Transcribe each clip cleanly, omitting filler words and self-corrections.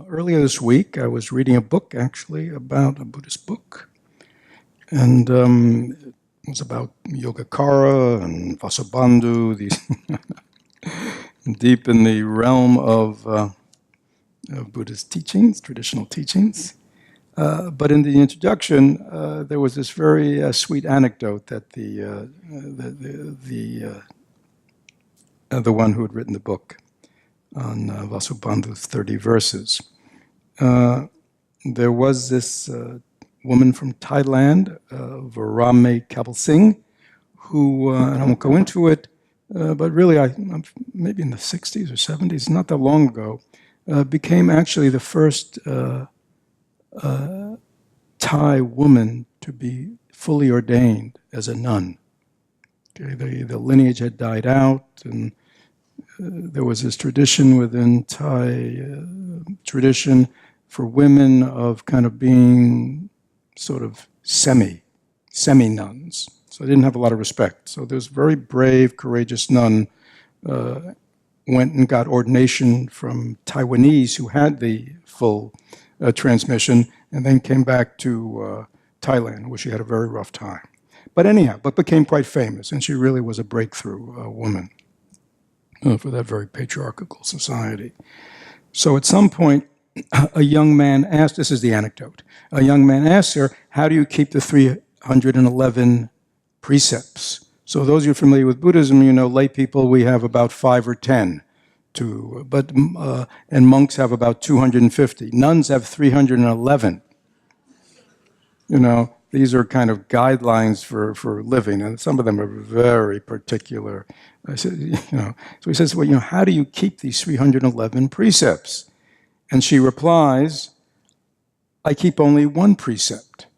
Earlier this week, I was reading a book, actually, about a Buddhist book. And it was about Yogacara and Vasubandhu, these deep in the realm of Buddhist teachings, traditional teachings. But in the introduction, there was this very sweet anecdote that the one who had written the book on Vasubandhu's 30 verses. There was this woman from Thailand, Varame Kapil Singh, who, and I won't go into it, but really, I'm maybe in the 60s or 70s, not that long ago, became actually the first Thai woman to be fully ordained as a nun. Okay, the lineage had died out, and there was this tradition within Thai tradition for women of kind of being sort of semi-nuns. So they didn't have a lot of respect. So this very brave, courageous nun went and got ordination from Taiwanese who had the full transmission, and then came back to Thailand, where she had a very rough time. But anyhow, became quite famous, and she really was a breakthrough woman for that very patriarchal society. So at some point, a young man asked, this is the anecdote, a young man asked her, how do you keep the 311 precepts? So those of you familiar with Buddhism, you know, lay people, we have about 5 or 10. And monks have about 250. Nuns have 311. You know, these are kind of guidelines for living, and some of them are very particular. I said, so he says, well, how do you keep these 311 precepts? And she replies, I keep only one precept.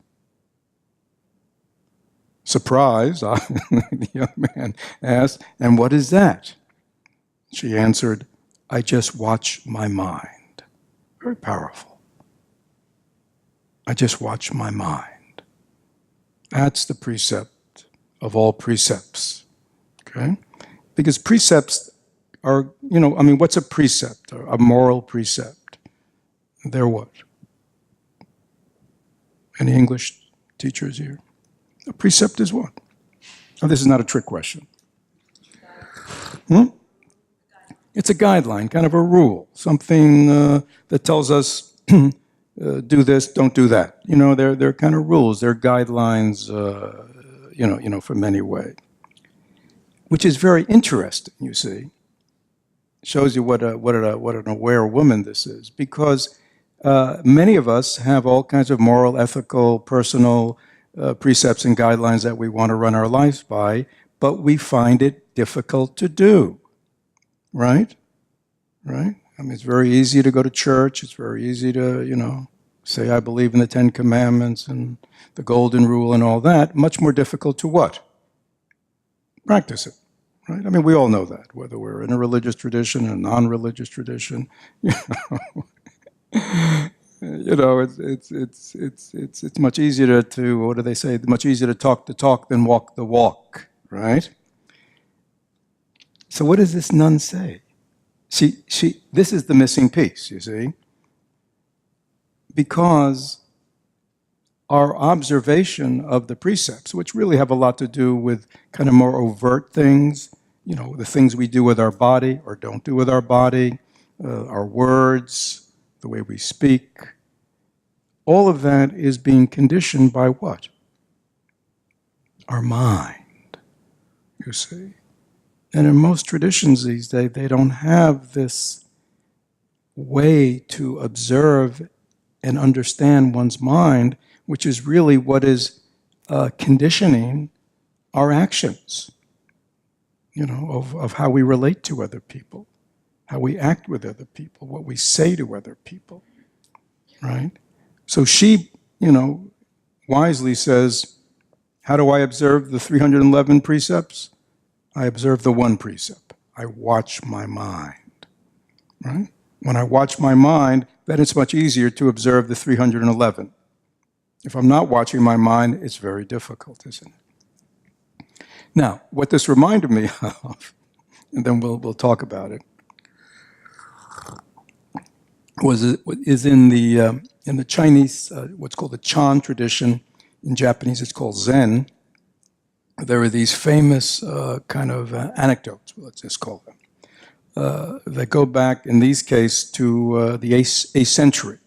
Surprise, the young man asked, and what is that? She answered, I just watch my mind. Very powerful. I just watch my mind. That's the precept of all precepts. Okay? Because precepts are, what's a precept? A moral precept. They're what? Any English teachers here? A precept is what? Oh, this is not a trick question. It's a guideline, kind of a rule, something that tells us do this, don't do that. They're kind of rules, they're guidelines, for many ways. Which is very interesting, you see. Shows you what an aware woman this is, because many of us have all kinds of moral, ethical, personal precepts and guidelines that we want to run our lives by, but we find it difficult to do. Right? Right? I mean, it's very easy to go to church. It's very easy to, say I believe in the Ten Commandments and the Golden Rule and all that. Much more difficult to what? Practice it. Right? I mean, we all know that, whether we're in a religious tradition, a non-religious tradition. It's much easier to what do they say? Much easier to talk the talk than walk the walk. Right? So what does this nun say? This is the missing piece, you see. Because our observation of the precepts, which really have a lot to do with kind of more overt things, the things we do with our body or don't do with our body, our words, the way we speak, all of that is being conditioned by what? Our mind, you see. And in most traditions these days, they don't have this way to observe and understand one's mind, which is really what is conditioning our actions, of how we relate to other people, how we act with other people, what we say to other people, right? So she, wisely says, how do I observe the 311 precepts? I observe the one precept. I watch my mind, right? When I watch my mind, then it's much easier to observe the 311. If I'm not watching my mind, it's very difficult, isn't it? Now, what this reminded me of, and then we'll talk about it, is in the Chinese, what's called the Chan tradition. In Japanese, it's called Zen. There are these famous kind of anecdotes, let's just call them, that go back, in these cases, to the 8th century.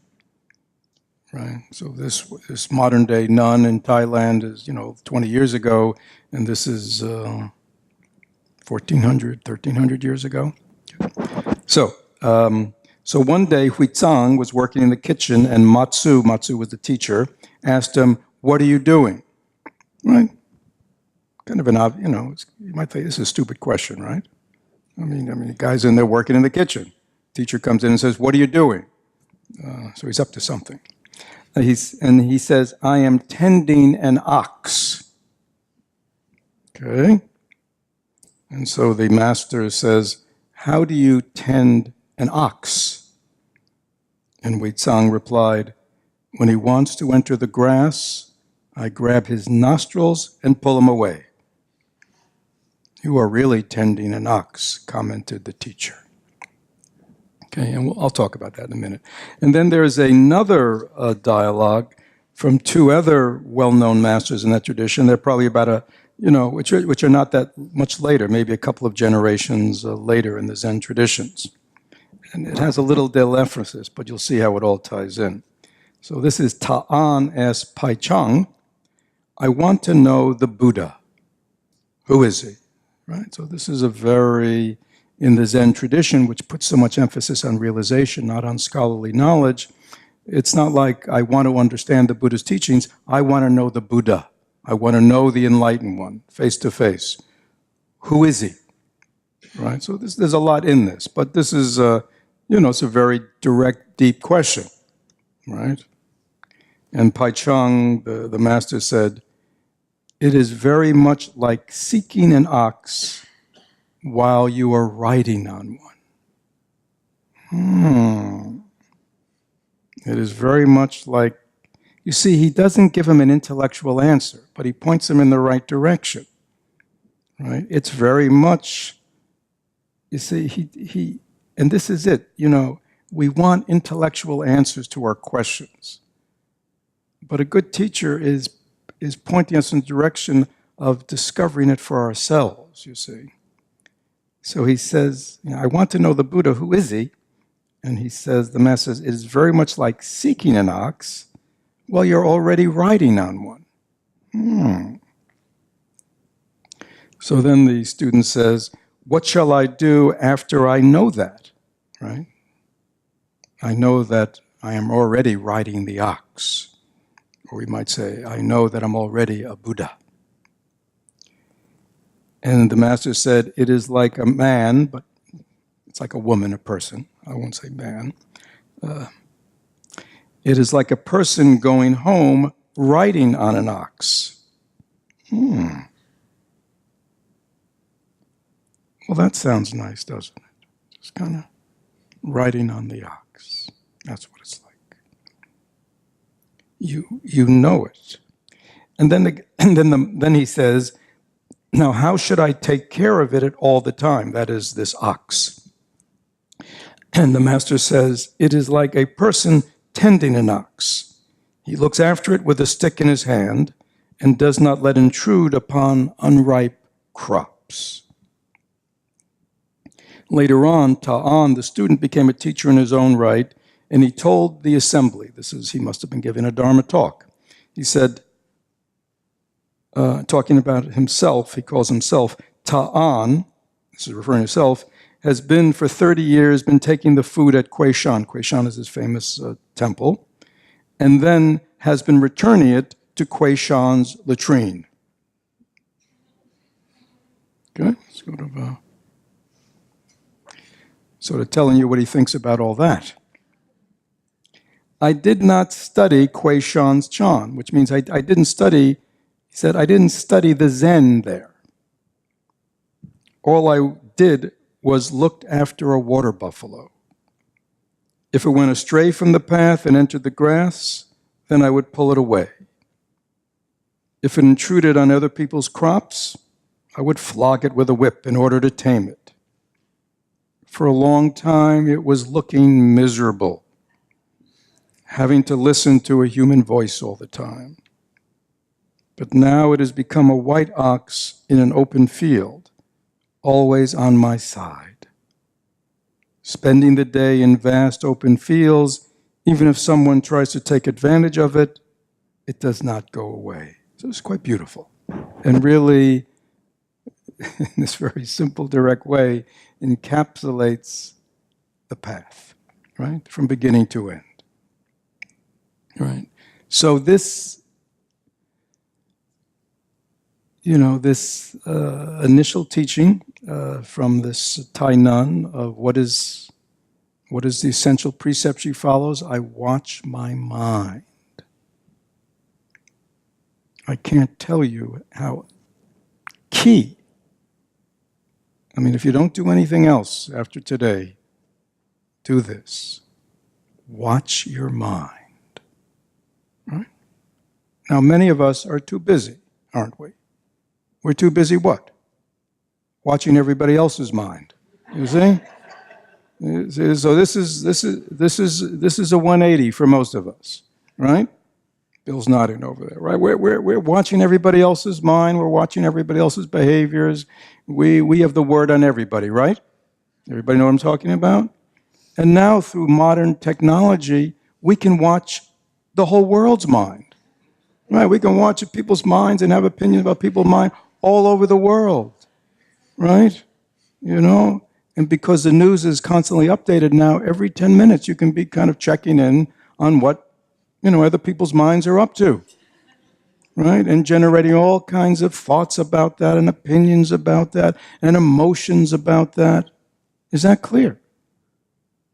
Right. So this modern day nun in Thailand is 20 years ago, and this is 1400, 1300 years ago. So one day Huizang was working in the kitchen, and Matsu was the teacher, asked him, "What are you doing?" Right. Kind of you might think this is a stupid question, right? I mean, the guy's in there working in the kitchen. Teacher comes in and says, "What are you doing?" So he's up to something. And he says, "I am tending an ox." Okay? And so the master says, "How do you tend an ox?" And Huizang replied, "When he wants to enter the grass, I grab his nostrils and pull him away." "You are really tending an ox," commented the teacher. Okay, and I'll talk about that in a minute. And then there's another dialogue from two other well-known masters in that tradition. They're probably about which are not that much later, maybe a couple of generations later in the Zen traditions. And it has a little del emphasis, but you'll see how it all ties in. So this is Ta'an asks Paichang, "I want to know the Buddha. Who is he?" Right? So this is in the Zen tradition, which puts so much emphasis on realization, not on scholarly knowledge. It's not like I want to understand the Buddha's teachings. I want to know the Buddha. I want to know the enlightened one, face to face. Who is he? Right? So there's a lot in this, but this is, it's a very direct, deep question, right? And Paichang, the master, said, "It is very much like seeking an ox while you are riding on one." It is very much like, you see, he doesn't give him an intellectual answer, but he points him in the right direction, right? It's very much, you see, and this is it, we want intellectual answers to our questions. But a good teacher is pointing us in the direction of discovering it for ourselves, you see. So he says, "I want to know the Buddha. Who is he?" And he says, the master says, "It is very much like seeking an ox while you're already riding on one." So then the student says, "What shall I do after I know that?" Right? I know that I am already riding the ox. Or we might say, I know that I'm already a Buddha. And the master said, "It is like a man," but it's like a woman, a person. I won't say man. "It is like a person going home riding on an ox." Well, that sounds nice, doesn't it? Just kind of riding on the ox. That's what it's like. You know it. And then he says, "Now, how should I take care of it all the time?" That is, this ox. And the master says, "It is like a person tending an ox. He looks after it with a stick in his hand and does not let intrude upon unripe crops." Later on, Ta'an, the student, became a teacher in his own right, and he told the assembly, he must have been giving a Dharma talk. He said, talking about himself, he calls himself Ta'an, this is referring to himself, has been for 30 years been taking the food at Kuishan. Kuishan is his famous temple, and then has been returning it to Kuishan's latrine. Okay, sort of telling you what he thinks about all that. "I did not study Kuishan's Chan," which means I didn't study, he said, "I didn't study the Zen there. All I did was looked after a water buffalo. If it went astray from the path and entered the grass, then I would pull it away. If it intruded on other people's crops, I would flog it with a whip in order to tame it. For a long time, it was looking miserable, having to listen to a human voice all the time. But now it has become a white ox in an open field, always on my side. Spending the day in vast open fields, even if someone tries to take advantage of it, it does not go away. So it's quite beautiful. And really, in this very simple, direct way, encapsulates the path, right? From beginning to end. Right? So this, this initial teaching from this Thai nun of what is the essential precept she follows? I watch my mind. I can't tell you how key. I mean, if you don't do anything else after today, do this. Watch your mind. Right? Now, many of us are too busy, aren't we? We're too busy what? Watching everybody else's mind. You see? So this is a 180 for most of us, right? Bill's nodding over there, right? We're watching everybody else's mind. We're watching everybody else's behaviors. We have the word on everybody, right? Everybody know what I'm talking about? And now through modern technology, we can watch the whole world's mind, right? We can watch people's minds and have opinions about people's mind all over the world, right? And because the news is constantly updated now, every 10 minutes you can be kind of checking in on what other people's minds are up to, right? And generating all kinds of thoughts about that and opinions about that and emotions about that. Is that clear?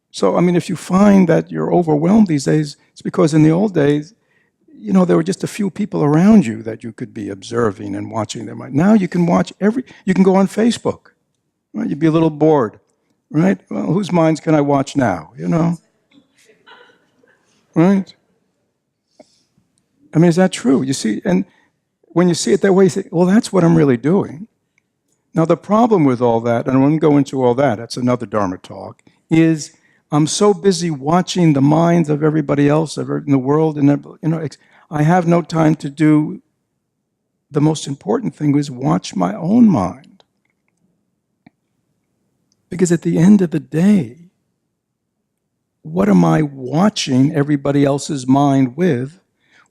So, I mean, if you find that you're overwhelmed these days, it's because in the old days, there were just a few people around you that you could be observing and watching their mind. Now you can watch you can go on Facebook, right? You'd be a little bored, right? Well, whose minds can I watch now, Right? I mean, is that true? You see, and when you see it that way, you say, well, that's what I'm really doing. Now, the problem with all that, and I won't go into all that, that's another Dharma talk, is I'm so busy watching the minds of everybody else in the world, and I have no time to do the most important thing, is watch my own mind. Because at the end of the day, what am I watching everybody else's mind with?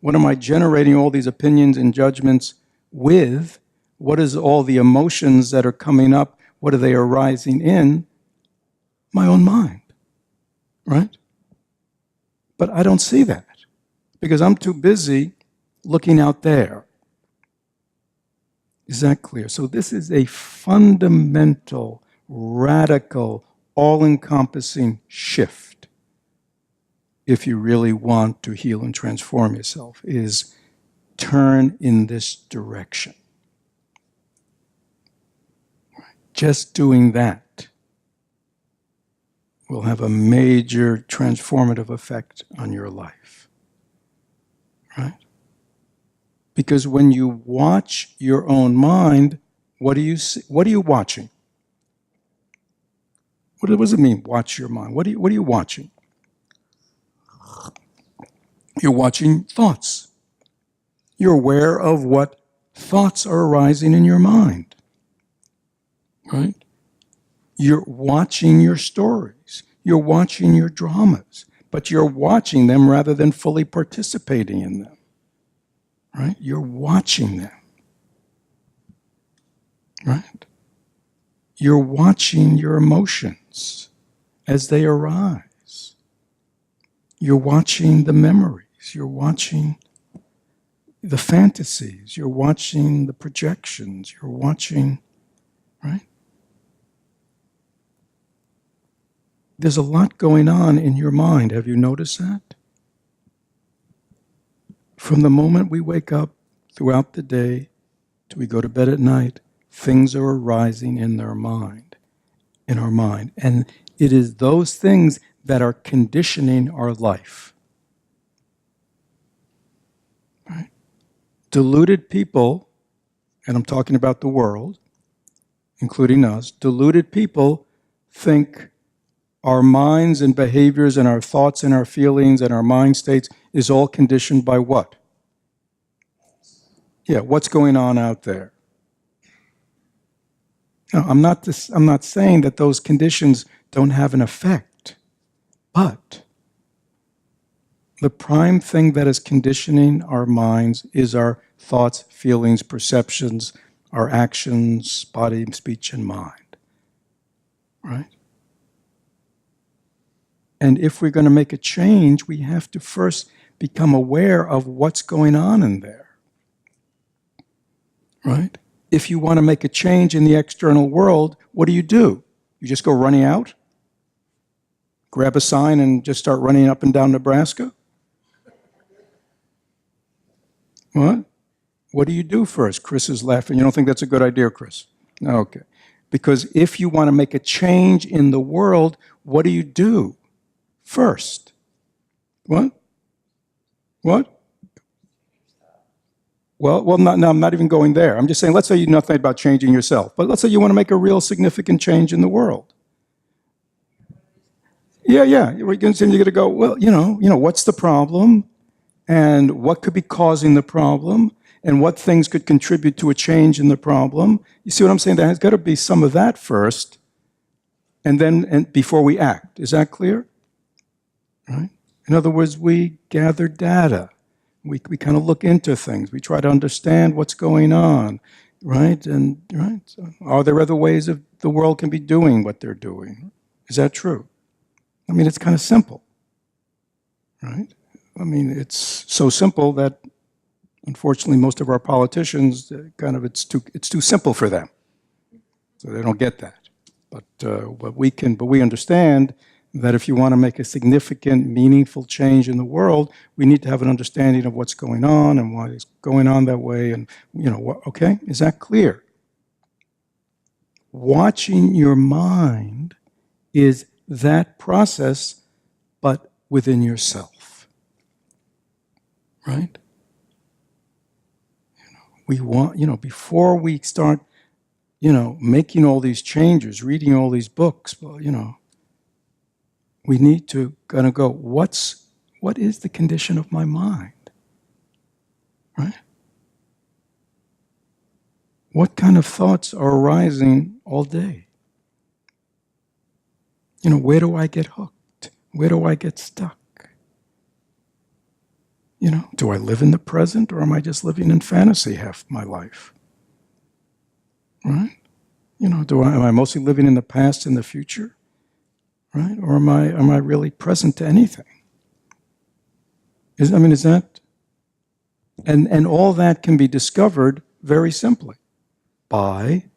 What am I generating all these opinions and judgments with? What is all the emotions that are coming up? What are they arising in? My own mind, right? But I don't see that because I'm too busy looking out there. Is that clear? So this is a fundamental, radical, all-encompassing shift. If you really want to heal and transform yourself, is turn in this direction. Just doing that will have a major transformative effect on your life. Right? Because when you watch your own mind, what do you see? What are you watching? What does it mean, watch your mind? What are you watching? You're watching thoughts. You're aware of what thoughts are arising in your mind, right? You're watching your stories. You're watching your dramas, but you're watching them rather than fully participating in them, right? You're watching them, right? You're watching your emotions as they arise. You're watching the memories. You're watching the fantasies. You're watching the projections. You're watching, right? There's a lot going on in your mind. Have you noticed that? From the moment we wake up throughout the day till we go to bed at night, things are arising in our mind. And it is those things that are conditioning our life. Right? Deluded people, and I'm talking about the world, including us, deluded people think Our minds and behaviors and our thoughts and our feelings and our mind states is all conditioned by what? Yeah, what's going on out there? No, I'm not saying that those conditions don't have an effect, but the prime thing that is conditioning our minds is our thoughts, feelings, perceptions, our actions, body, speech, and mind. Right? And if we're going to make a change, we have to first become aware of what's going on in there. Right? If you want to make a change in the external world, what do? You just go running out? Grab a sign and just start running up and down Nebraska? What? What do you do first? Chris is laughing. You don't think that's a good idea, Chris? Okay. Because if you want to make a change in the world, what do you do first? What? What? Well, no, I'm not even going there. I'm just saying, let's say you know nothing about changing yourself, but let's say you want to make a real significant change in the world. Yeah. You're going to go, well, what's the problem? And what could be causing the problem? And what things could contribute to a change in the problem? You see what I'm saying? There's got to be some of that first, and before we act. Is that clear? Right? In other words, we gather data. We kind of look into things. We try to understand what's going on, right? And right, so are there other ways of the world can be doing what they're doing? Is that true? I mean, it's kind of simple, right? I mean, it's so simple that, unfortunately, most of our politicians it's too simple for them, so they don't get that. But we understand that if you want to make a significant, meaningful change in the world, we need to have an understanding of what's going on and why it's going on that way, and okay, is that clear? Watching your mind is that process, but within yourself. Right? We want, before we start, making all these changes, reading all these books, we need to kind of go, what is the condition of my mind? Right? What kind of thoughts are arising all day? Where do I get hooked? Where do I get stuck? Do I live in the present, or am I just living in fantasy half my life? Right? Am I mostly living in the past and the future? Right? Or am I really present to anything? Is that? And all that can be discovered very simply by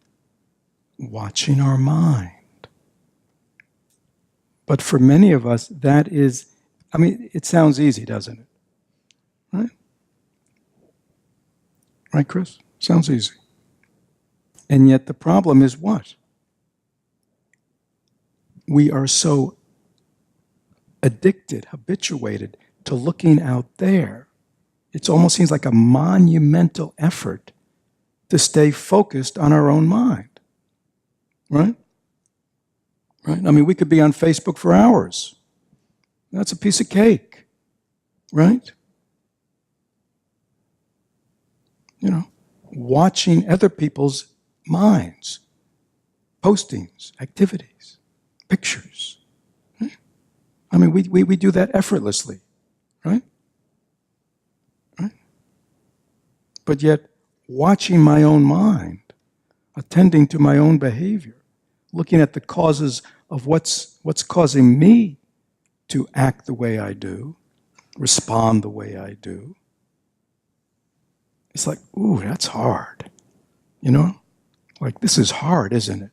watching our mind. But for many of us, that is, it sounds easy, doesn't it? Right? Right, Chris? Sounds easy. And yet the problem is what? We are so addicted, habituated to looking out there. It almost seems like a monumental effort to stay focused on our own mind. Right? Right? We could be on Facebook for hours. That's a piece of cake. Right? Watching other people's minds, postings, activities, pictures. Right? We do that effortlessly, right? Right? But yet, watching my own mind, attending to my own behavior, looking at the causes of what's causing me to act the way I do, respond the way I do. It's like, ooh, that's hard. Like, this is hard, isn't it?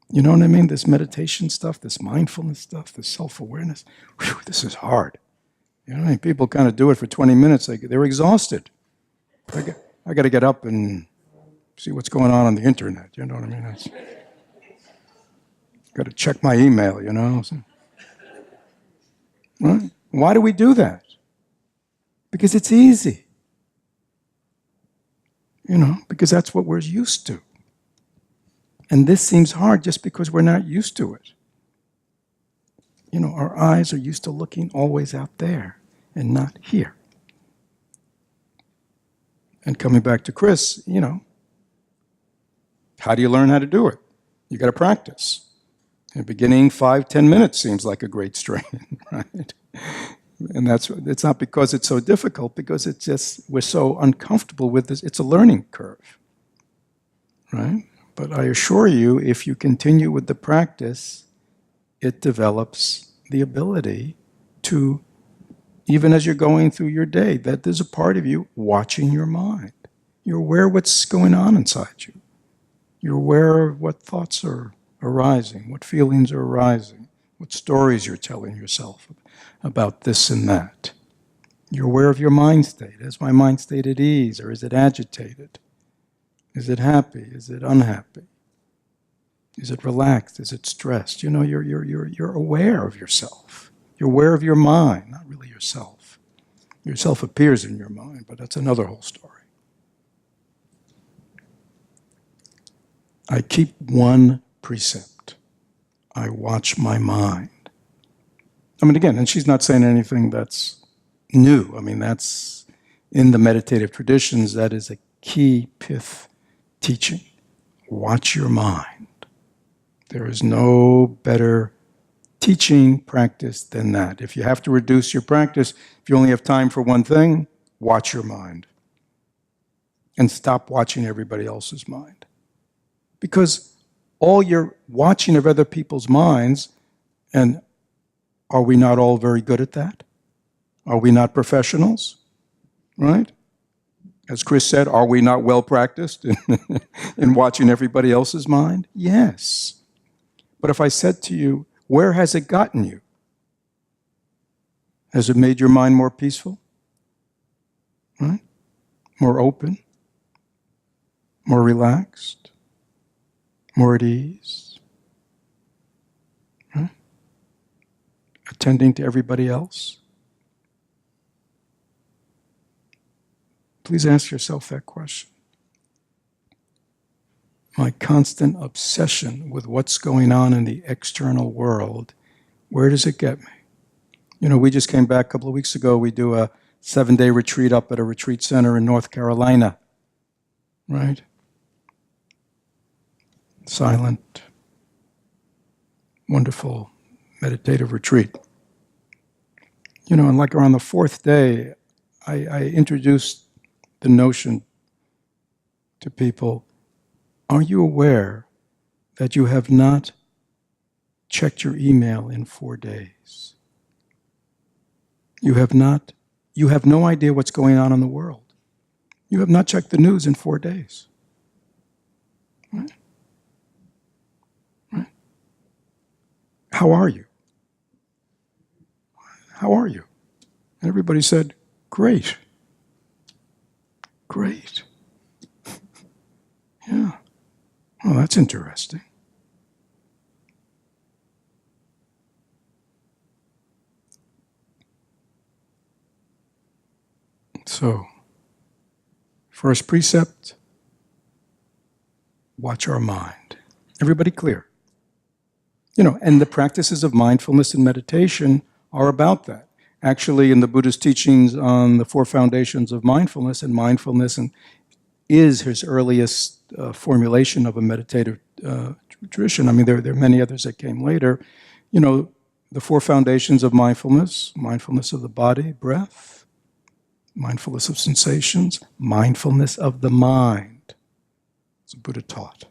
You know what I mean? This meditation stuff, this mindfulness stuff, this self-awareness, whew, this is hard. People kind of do it for 20 minutes. They're exhausted. I got to get up and see what's going on the internet. You know what I mean? Got to check my email, Right? Why do we do that? Because it's easy. Because that's what we're used to. And this seems hard just because we're not used to it. Our eyes are used to looking always out there and not here. And coming back to Chris, how do you learn how to do it? You got to practice. In the beginning, 5-10 minutes seems like a great strain, right? And it's not because it's so difficult, because it's just we're so uncomfortable with this. It's a learning curve, right? But I assure you, if you continue with the practice, it develops the ability to, even as you're going through your day, that there's a part of you watching your mind. You're aware of what's going on inside you. You're aware of what thoughts are arising, what feelings are arising, what stories you're telling yourself about this and that. You're aware of your mind state. Is my mind state at ease, or is it agitated? Is it happy? Is it unhappy? Is it relaxed? Is it stressed? You're aware of yourself. You're aware of your mind, not really yourself. Yourself appears in your mind, but that's another whole story. I keep one precept. I watch my mind. Again, and she's not saying anything that's new. That's in the meditative traditions, that is a key pith teaching. Watch your mind. There is no better teaching practice than that. If you have to reduce your practice, if you only have time for one thing, watch your mind. And stop watching everybody else's mind. Because all your watching of other people's minds, and are we not all very good at that? Are we not professionals? Right? As Chris said, are we not well practiced in watching everybody else's mind? Yes. But if I said to you, where has it gotten you? Has it made your mind more peaceful? Right? More open? More relaxed? More at ease? Right? Attending to everybody else? Please ask yourself that question. My constant obsession with what's going on in the external world, where does it get me? We just came back a couple of weeks ago. We do a 7-day retreat up at a retreat center in North Carolina, right? Silent, wonderful meditative retreat. And like around the 4th day, I introduced the notion to people, are you aware that you have not checked your email in 4 days? You have no idea what's going on in the world. You have not checked the news in 4 days. Right? Right? How are you? How are you? And everybody said, great. Great. Yeah. Oh, that's interesting. So, first precept, watch our mind. Everybody clear? And the practices of mindfulness and meditation are about that. Actually, in the Buddha's teachings on the 4 foundations of mindfulness, and mindfulness is his earliest formulation of a meditative tradition. There are many others that came later. The 4 foundations of mindfulness of the body, breath, mindfulness of sensations, mindfulness of the mind, as the Buddha taught.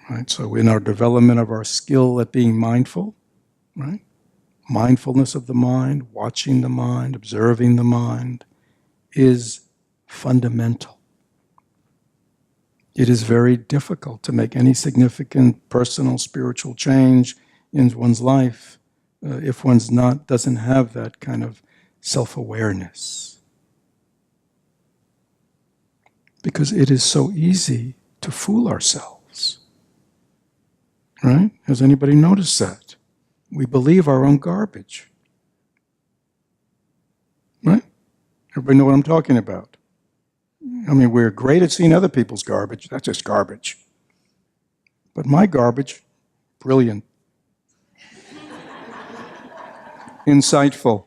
Right? So in our development of our skill at being mindful, right? Mindfulness of the mind, watching the mind, observing the mind is fundamental. It is very difficult to make any significant personal spiritual change in one's life if one's doesn't have that kind of self-awareness. Because it is so easy to fool ourselves. Right? Has anybody noticed that? We believe our own garbage. Right? Everybody know what I'm talking about? We're great at seeing other people's garbage. That's just garbage. But my garbage, brilliant. insightful.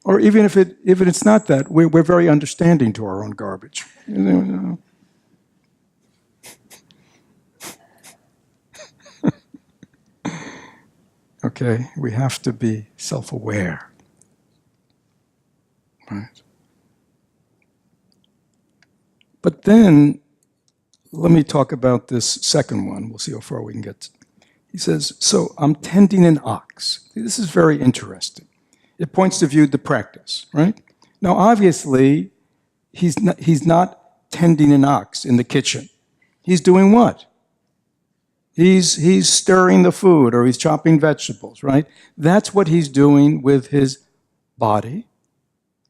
Or even if it's not that, we're very understanding to our own garbage. Okay, we have to be self-aware. Right? But then, let me talk about this second one. We'll see how far we can get. He says, so I'm tending an ox. This is very interesting. It points to view the practice, right? Now, obviously, he's not tending an ox in the kitchen. He's doing what? He's stirring the food, or he's chopping vegetables, right? That's what he's doing with his body,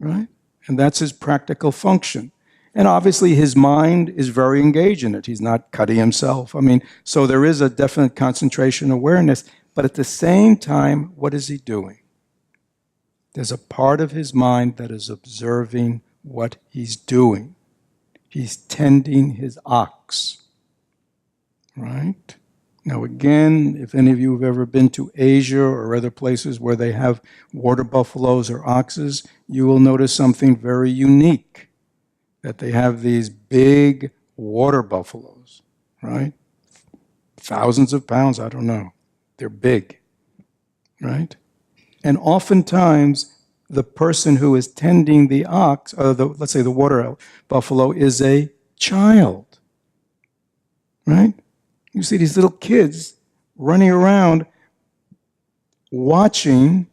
right? And that's his practical function. And obviously his mind is very engaged in it. He's not cutting himself. I mean, so there is a definite concentration awareness, but at the same time, what is he doing? There's a part of his mind that is observing what he's doing. He's tending his ox, right? Now again, if any of you have ever been to Asia or other places where they have water buffaloes or oxes, you will notice something very unique, that they have these big water buffaloes, right? Thousands of pounds, I don't know. They're big, right? And oftentimes, the person who is tending the ox, let's say the water buffalo, is a child, right? You see these little kids running around watching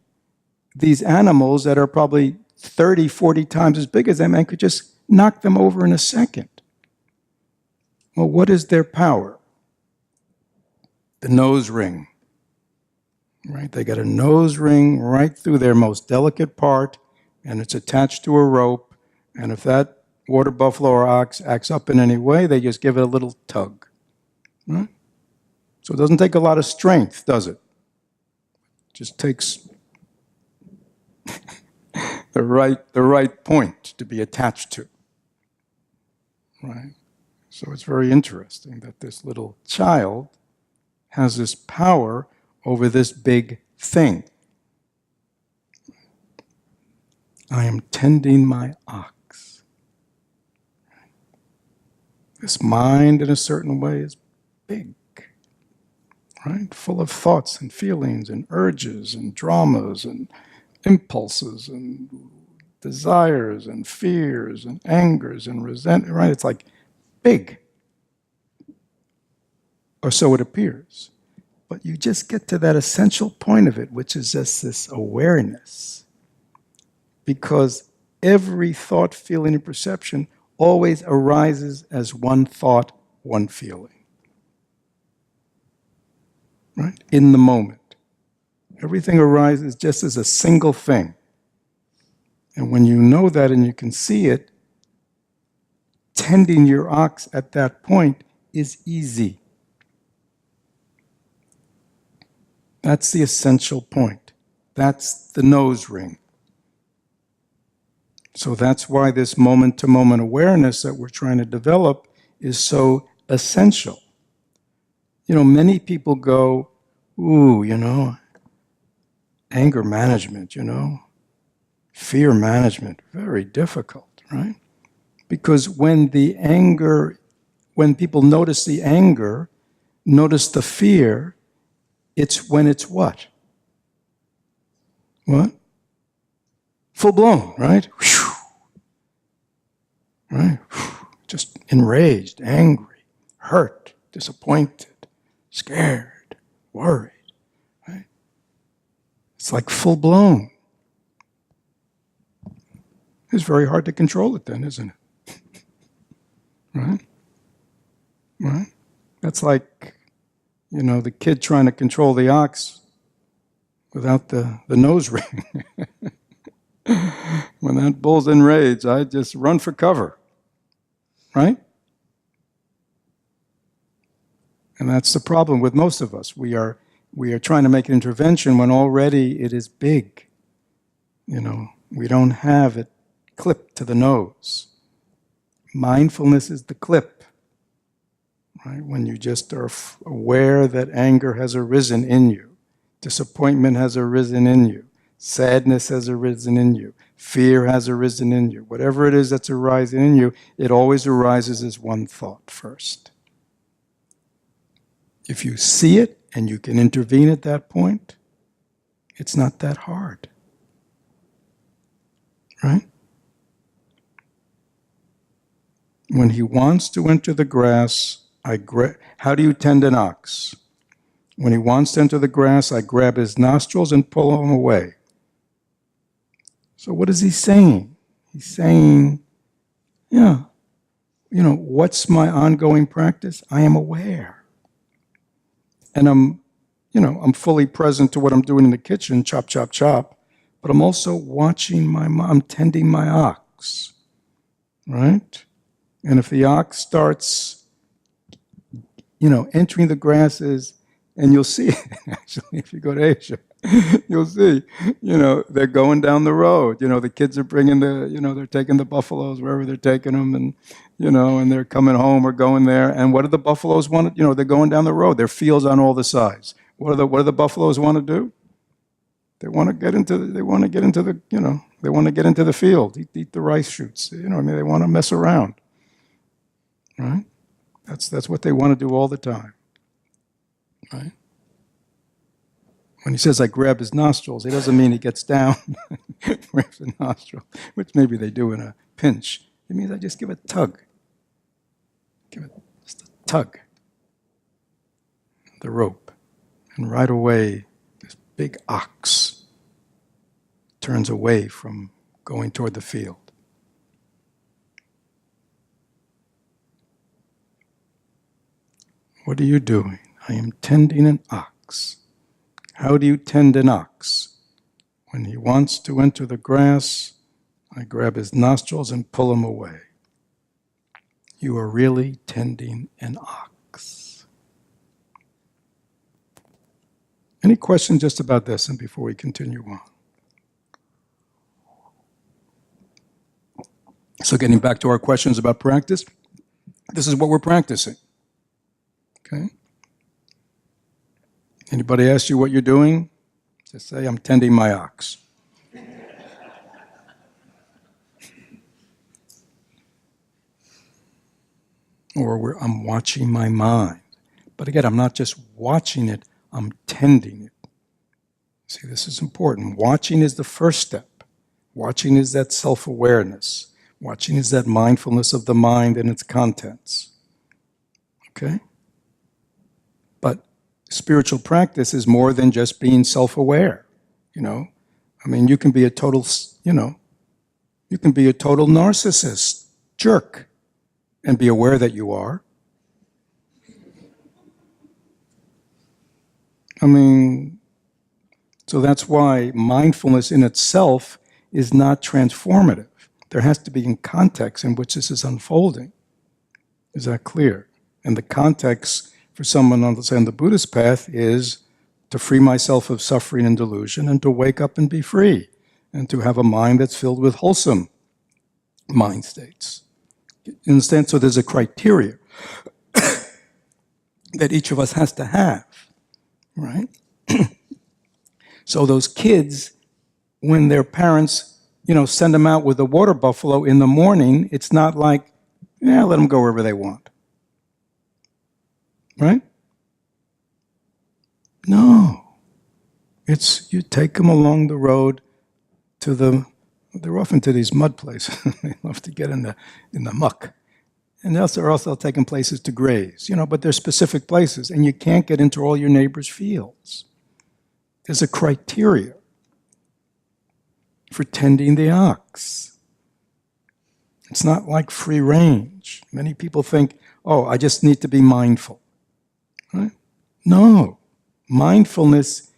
these animals that are probably 30, 40 times as big as them and could just knock them over in a second. Well, what is their power? The nose ring, right? They got a nose ring right through their most delicate part, and it's attached to a rope, and if that water buffalo or ox acts up in any way, they just give it a little tug. Right? So it doesn't take a lot of strength, does it? It just takes the right point to be attached to. Right? So it's very interesting that this little child has this power over this big thing. I am tending my ox. This mind, in a certain way, is big, right? Full of thoughts and feelings and urges and dramas and impulses and desires and fears and angers and resentment, right? It's like big. Or so it appears. But you just get to that essential point of it, which is just this awareness. Because every thought, feeling, and perception always arises as one thought, one feeling. Right? In the moment. Everything arises just as a single thing. And when you know that and you can see it, tending your ox at that point is easy. That's the essential point. That's the nose ring. So that's why this moment-to-moment awareness that we're trying to develop is so essential. You know, many people go, ooh, anger management, fear management, very difficult, right? Because when people notice the anger, notice the fear, it's when it's what? What? Full blown, right? Right? Just enraged, angry, hurt, disappointed, scared, worried, right? It's like full blown. It's very hard to control it then, isn't it? Right? Right? That's like, the kid trying to control the ox without the nose ring. When that bull's enraged, I just run for cover. Right? And that's the problem with most of us. We are trying to make an intervention when already it is big. We don't have it clipped to the nose. Mindfulness is the clip. Right? When you just are aware that anger has arisen in you, Disappointment has arisen in you. Sadness has arisen in you. Fear has arisen in you. Whatever it is that's arising in you, it always arises as one thought first. If you see it and you can intervene at that point, it's not that hard. Right? When he wants to enter the grass, how do you tend an ox? When he wants to enter the grass, I grab his nostrils and pull him away. So what is he saying? He's saying, what's my ongoing practice? I am aware. And I'm fully present to what I'm doing in the kitchen, chop, chop, chop, but I'm also watching I'm tending my ox, right? And if the ox starts, entering the grasses, and you'll see, actually, if you go to Asia, you'll see, they're going down the road. The kids are bringing they're taking the buffaloes wherever they're taking them, and, and they're coming home or going there. And what do the buffaloes want to, they're going down the road. There are fields on all the sides. What do the buffaloes want to do? They want to get into the field, eat the rice shoots. They want to mess around. Right? That's what they want to do all the time. Right? When he says, I grab his nostrils, it doesn't mean he gets down, grabs the nostril, which maybe they do in a pinch. It means I just give a tug. Give it just a tug. The rope. And right away, this big ox turns away from going toward the field. What are you doing? I am tending an ox. How do you tend an ox? When he wants to enter the grass, I grab his nostrils and pull him away. You are really tending an ox. Any questions just about this and before we continue on? So getting back to our questions about practice, this is what we're practicing. Okay? Anybody ask you what you're doing? Just say, I'm tending my ox. Or I'm watching my mind. But again, I'm not just watching it, I'm tending it. See, this is important. Watching is the first step. Watching is that self-awareness. Watching is that mindfulness of the mind and its contents. Okay? But spiritual practice is more than just being self-aware. You can be a total, you can be a total narcissist, jerk, and be aware that you are. So that's why mindfulness in itself is not transformative. There has to be a context in which this is unfolding. Is that clear? And the context for someone on the Buddhist path is to free myself of suffering and delusion and to wake up and be free and to have a mind that's filled with wholesome mind states. You understand? So there's a criteria that each of us has to have, right? So those kids, when their parents, send them out with a water buffalo in the morning, it's not like, let them go wherever they want. Right? No. It's you take them along the road they're often to these mud places. They love to get in the muck. And they're also taking places to graze, but they're specific places, and you can't get into all your neighbors' fields. There's a criteria for tending the ox. It's not like free range. Many people think, I just need to be mindful. Right? No. Mindfulness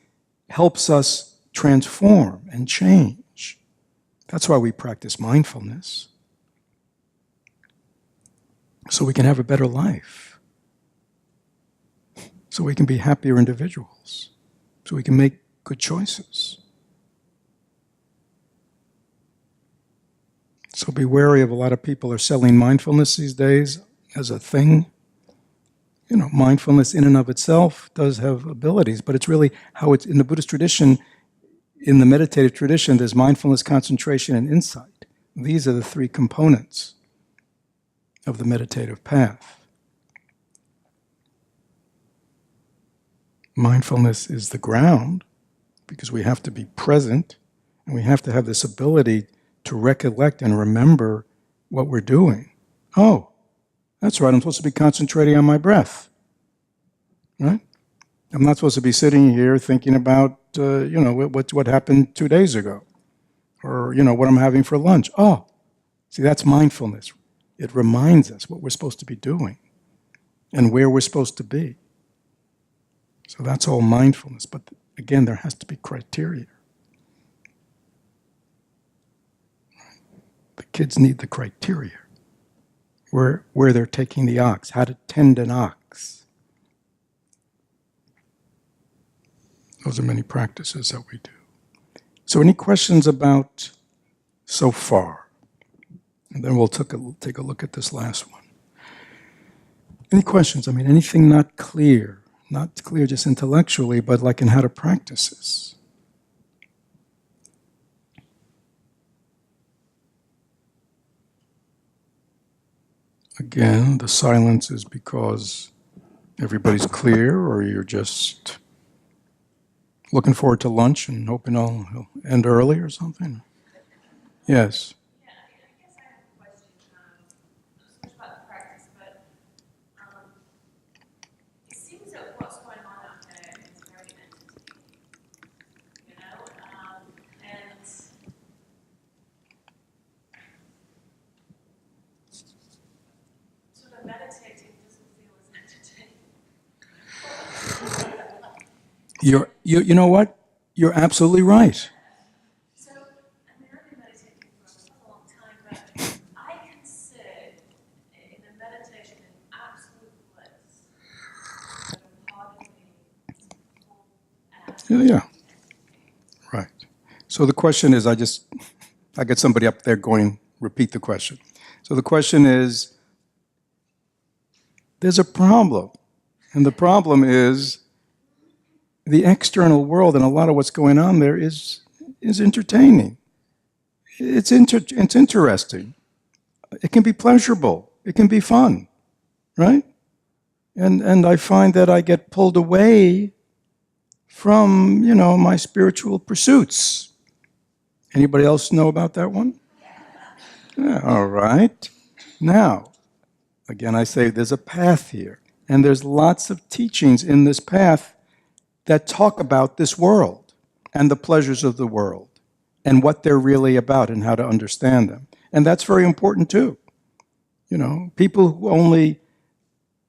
helps us transform and change. That's why we practice mindfulness. So we can have a better life. So we can be happier individuals. So we can make good choices. So be wary of a lot of people are selling mindfulness these days as a thing. mindfulness in and of itself does have abilities, but it's really how it's in the Buddhist tradition, in the meditative tradition, there's mindfulness, concentration, and insight. These are the three components of the meditative path. Mindfulness is the ground because we have to be present and we have to have this ability to recollect and remember what we're doing. Oh, that's right, I'm supposed to be concentrating on my breath, right? I'm not supposed to be sitting here thinking about, what happened 2 days ago, or, what I'm having for lunch. Oh, see, that's mindfulness. It reminds us what we're supposed to be doing and where we're supposed to be. So that's all mindfulness, but again, there has to be criteria. The kids need the criteria. Where they're taking the ox, how to tend an ox. Those are many practices that we do. So any questions about so far? And then we'll take a look at this last one. Any questions? Anything not clear? Not clear just intellectually, but like in how to practice this. Again, the silence is because everybody's clear, or you're just looking forward to lunch and hoping it'll end early or something? Yes. Yeah, I guess I have a question, not so much about the practice, but it seems that what's going on out there is very entertaining, and sort of meditating doesn't feel as entertaining. You know what? You're absolutely right. So, I've been meditating for a long time, but I can sit in a meditation in absolute bliss. So part of me is full and Yeah. Right. So the question is, I get somebody up there going, repeat the question. So the question is, there's a problem. And the problem is the external world and a lot of what's going on there is entertaining. It's interesting. It can be pleasurable. It can be fun, right? And I find that I get pulled away from, my spiritual pursuits. Anybody else know about that one? Yeah, all right. Now, again, I say there's a path here, and there's lots of teachings in this path that talk about this world and the pleasures of the world and what they're really about and how to understand them. And that's very important too. People who only,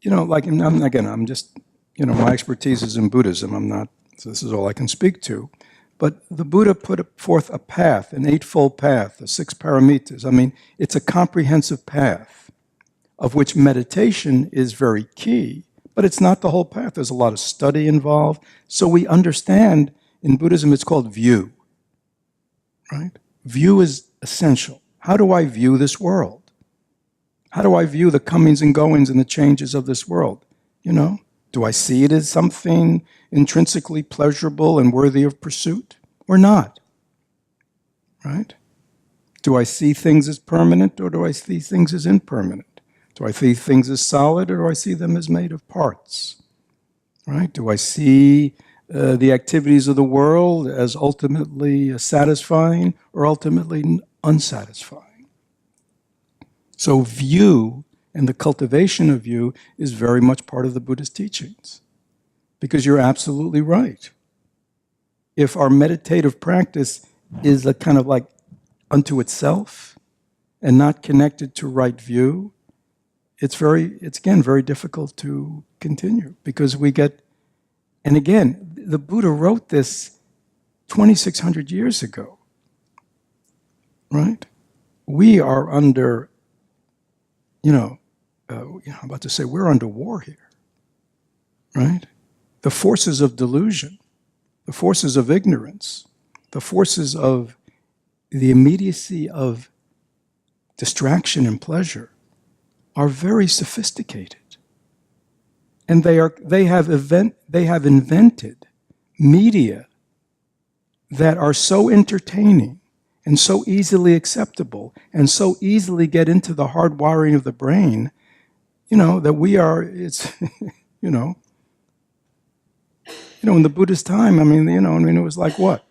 I'm just, my expertise is in Buddhism. So this is all I can speak to. But the Buddha put forth a path, an eightfold path, the 6 paramitas. It's a comprehensive path of which meditation is very key. But it's not the whole path. There's a lot of study involved. So we understand, in Buddhism, it's called view, right? View is essential. How do I view this world? How do I view the comings and goings and the changes of this world? Do I see it as something intrinsically pleasurable and worthy of pursuit or not? Right? Do I see things as permanent or do I see things as impermanent? Do I see things as solid or do I see them as made of parts? Right? Do I see the activities of the world as ultimately satisfying or ultimately unsatisfying? So view and the cultivation of view is very much part of the Buddhist teachings. Because you're absolutely right. If our meditative practice is a kind of like unto itself and not connected to right view, it's again very difficult to continue because and again, the Buddha wrote this 2,600 years ago, right? We are under, I'm about to say we're under war here, right? The forces of delusion, the forces of ignorance, the forces of the immediacy of distraction and pleasure are very sophisticated. And they have invented media that are so entertaining and so easily acceptable and so easily get into the hard wiring of the brain, that you know, in the Buddhist time, it was like what?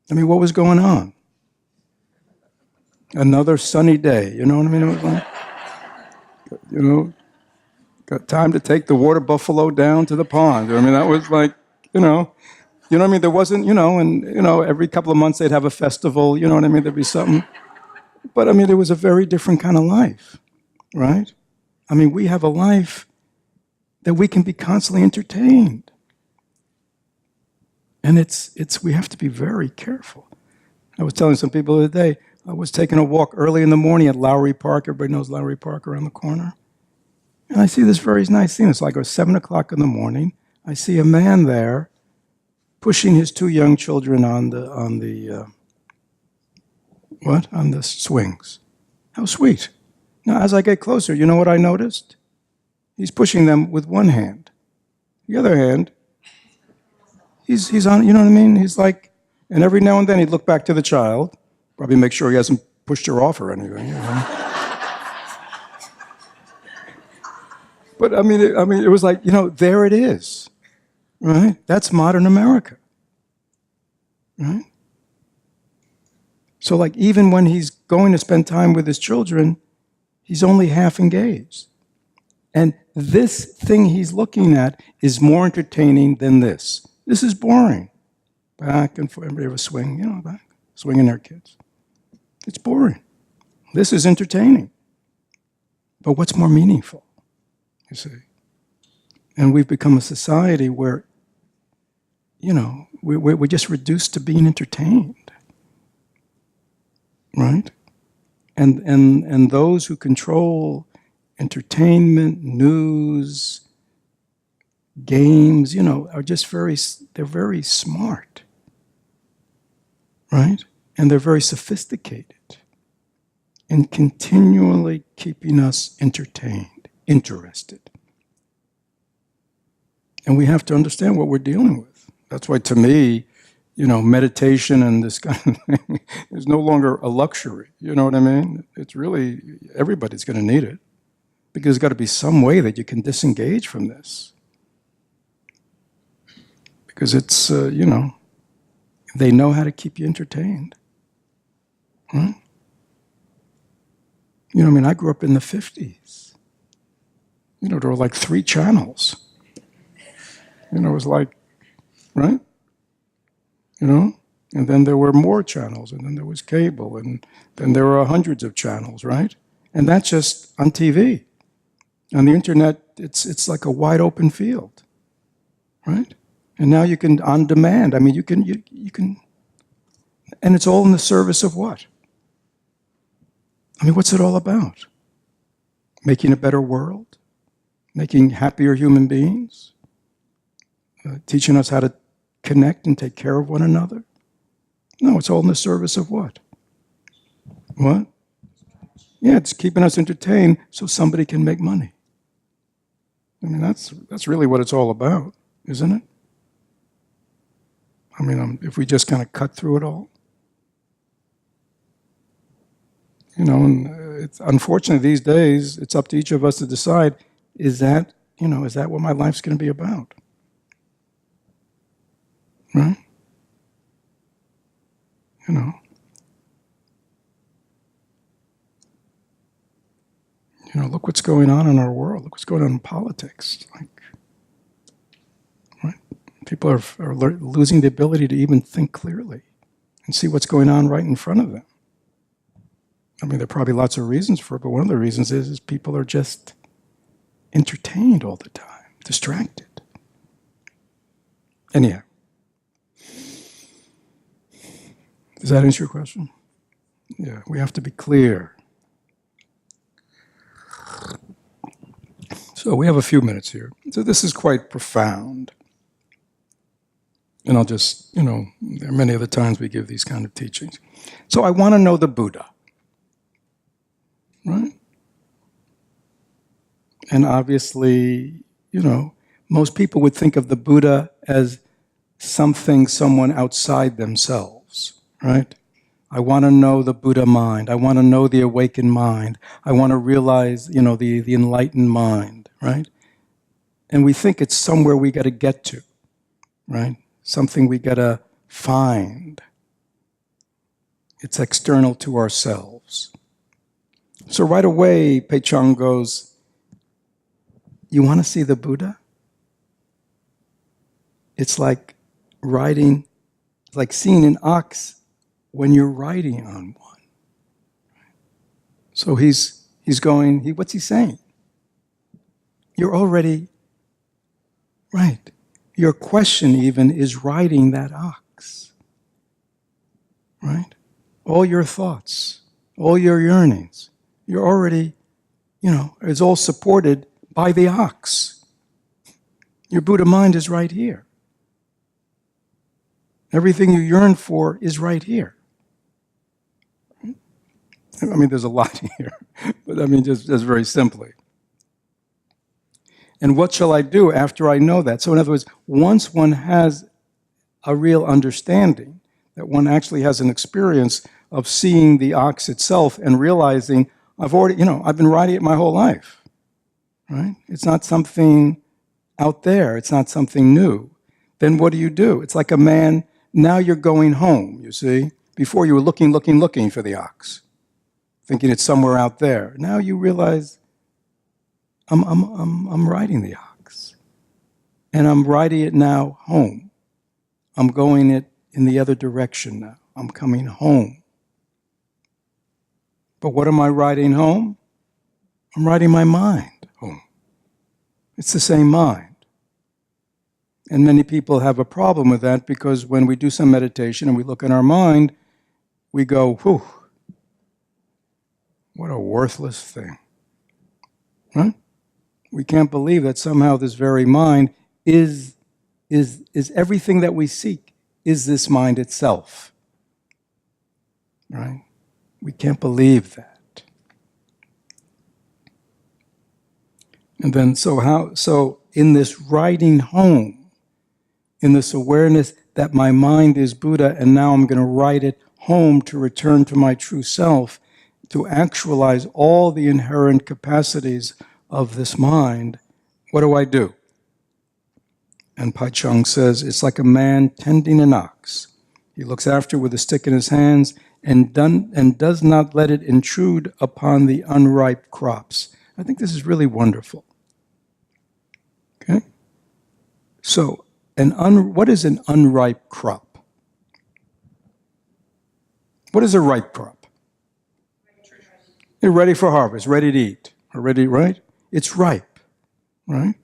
What was going on? Another sunny day, you know what I mean? It was like, got time to take the water buffalo down to the pond. That was like, there wasn't, every couple of months they'd have a festival, there'd be something. But it was a very different kind of life, right? We have a life that we can be constantly entertained. And we have to be very careful. I was telling some people the other day, I was taking a walk early in the morning at Lowry Park. Everybody knows Lowry Park around the corner. And I see this very nice thing. It's like 7 o'clock in the morning. I see a man there pushing his 2 young children on the swings. How sweet. Now, as I get closer, you know what I noticed? He's pushing them with one hand. The other hand, he's on, you know what I mean? He's like, and every now and then he'd look back to the child, probably make sure he hasn't pushed her off or anything, But it was like, there it is, right? That's modern America, right? So like even when he's going to spend time with his children, he's only half engaged. And this thing he's looking at is more entertaining than this. This is boring. Back and forth, everybody have a swing, back, swinging their kids. It's boring. This is entertaining. But what's more meaningful, you see? And we've become a society where, we're just reduced to being entertained, right? And those who control entertainment, news, games, are just they're very smart, right? And they're very sophisticated in continually keeping us entertained, interested. And we have to understand what we're dealing with. That's why, to me, meditation and this kind of thing is no longer a luxury. You know what I mean? It's really, everybody's going to need it. Because there's got to be some way that you can disengage from this. Because it's, they know how to keep you entertained. Right? I grew up in the 50s. There were like 3 channels. It was like, right? And then there were more channels, and then there was cable, and then there were hundreds of channels, right? And that's just on TV. On the internet, it's like a wide open field, right? And now you can, on demand, you can, and it's all in the service of what? What's it all about? Making a better world? Making happier human beings? Teaching us how to connect and take care of one another? No, it's all in the service of what? What? Yeah, it's keeping us entertained so somebody can make money. That's really what it's all about, isn't it? If we just kind of cut through it all. And it's unfortunately these days, it's up to each of us to decide, is that what my life's going to be about? Right? Look what's going on in our world. Look what's going on in politics. Right? People are losing the ability to even think clearly and see what's going on right in front of them. There are probably lots of reasons for it, but one of the reasons is people are just entertained all the time, distracted. Anyhow, does that answer your question? Yeah, we have to be clear. So we have a few minutes here. So this is quite profound. And I'll just, there are many other times we give these kind of teachings. So I want to know the Buddha. Right? And obviously, most people would think of the Buddha as something, someone outside themselves, right? I want to know the Buddha mind. I want to know the awakened mind. I want to realize, the enlightened mind, right? And we think it's somewhere we got to get to, right? Something we got to find. It's external to ourselves. So right away, Peichang goes, you want to see the Buddha? It's like seeing an ox when you're riding on one. So he's going, what's he saying? You're already right. Your question even is riding that ox. Right? All your thoughts, all your yearnings, you're already, it's all supported by the ox. Your Buddha mind is right here. Everything you yearn for is right here. There's a lot here, but just very simply. And what shall I do after I know that? So in other words, once one has a real understanding, that one actually has an experience of seeing the ox itself and realizing, I've been riding it my whole life, right? It's not something out there. It's not something new. Then what do? It's like a man, now you're going home, you see? Before you were looking for the ox, thinking it's somewhere out there. Now you realize, I'm riding the ox. And I'm riding it now home. I'm going it in the other direction now. I'm coming home. But what am I riding home? I'm riding my mind home. It's the same mind. And many people have a problem with that because when we do some meditation and we look in our mind, we go, whew, what a worthless thing. Right? We can't believe that somehow this very mind is everything that we seek, is this mind itself. Right? We can't believe that. And then so in this riding home, in this awareness that my mind is Buddha and now I'm going to ride it home to return to my true self, to actualize all the inherent capacities of this mind, what do? And Peichang says, it's like a man tending an ox. He looks after with a stick in his hands and does not let it intrude upon the unripe crops. I think this is really wonderful. Okay? So, what is an unripe crop? What is a ripe crop? You're ready for harvest, ready to eat. Already, right? It's ripe, right?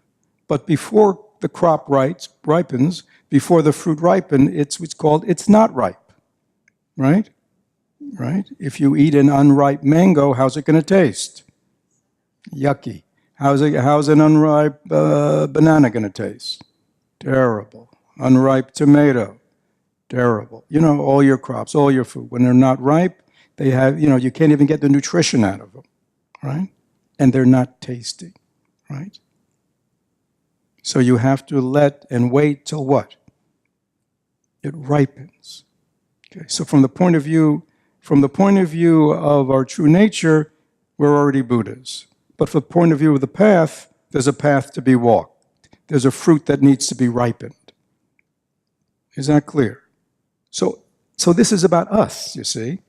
But before the crop ripens, before the fruit ripens, it's not ripe, right? Right? If you eat an unripe mango, how's it going to taste? Yucky. How's an unripe banana going to taste? Terrible. Unripe tomato, terrible. All your crops, all your food, when they're not ripe, they have, you can't even get the nutrition out of them, right? And they're not tasty, right? So you have to let and wait till what? It ripens. Okay. So from the point of view of our true nature, we're already Buddhas. But from the point of view of the path, there's a path to be walked. There's a fruit that needs to be ripened. Is that clear? So this is about us, you see.